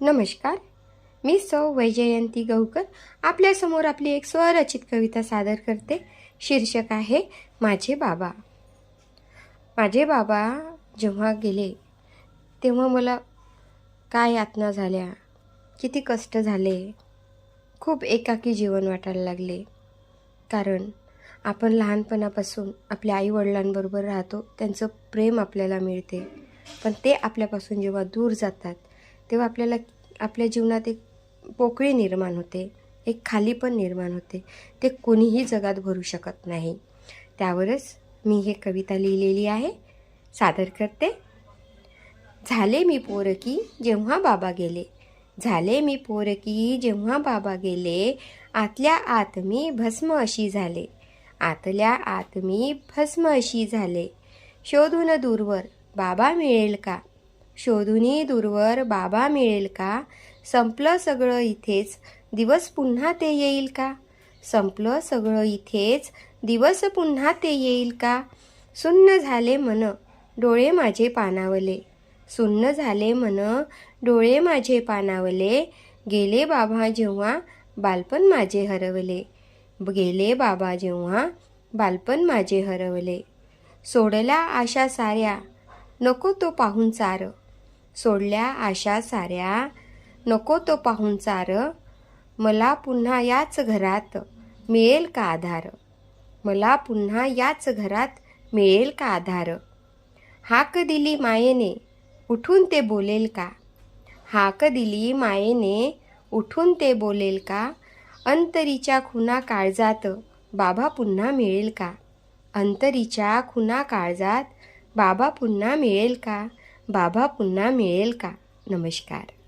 नमस्कार. मी सौ वैजयंती गौकर आपल्यासमोर आपली एक स्वरचित कविता सादर करते. शीर्षक आहे माझे बाबा. माझे बाबा जेव्हा गेले तेव्हा मला काय यातना झाल्या, किती कष्ट झाले, खूप एकाकी जीवन वाटायला लागले. कारण आपण लहानपणापासून आपल्या आईवडिलांबरोबर राहतो, त्यांचं प्रेम आपल्याला मिळते, पण ते आपल्यापासून जेव्हा दूर जातात तेव्हा आपल्याला आपल्या जीवनात एक पोकळी निर्माण होते, एक खालीपण निर्माण होते. ते कोणीही जगात भरू शकत नाही. त्यावरच मी ही कविता लिहिलेली आहे, सादर करते. झाले मी पोरकी जेव्हा बाबा गेले, झाले मी पोरकी जेव्हा बाबा गेले, आतल्या आत मी भस्म अशी झाले, आतल्या आत मी भस्म अशी झाले. शोधून दूरवर बाबा मिळेल का, शोधूनी दूरवर बाबा मिळेल का, संपलं सगळं इथेच दिवस पुन्हा ते येईल का, संपलं सगळं इथेच दिवस पुन्हा ते येईल का. सुन्न झाले मन डोळे माझे पानावले, सुन्न झाले मन डोळे माझे पानावले, गेले बाबा जेव्हा बालपण माझे हरवले, गेले बाबा जेव्हा बालपण माझे हरवले. सोडल्या आशा साऱ्या नको तो पाहुणचार, सोडल्या आशा साऱ्या नको तो पाहुणचार, मला पुन्हा याच घरात मिळेल का आधार, मला पुन्हा याच घरात मिळेल का आधार. हाक दिली मायेने उठून ते बोलेल का, हाक दिली मायेने उठून ते बोलेल का, अंतरीच्या खुना काळजात बाबा पुन्हा मिळेल का, अंतरीच्या खुना काळजात बाबा पुन्हा मिळेल का, बाबा पुन्हा मिळेल का. नमस्कार.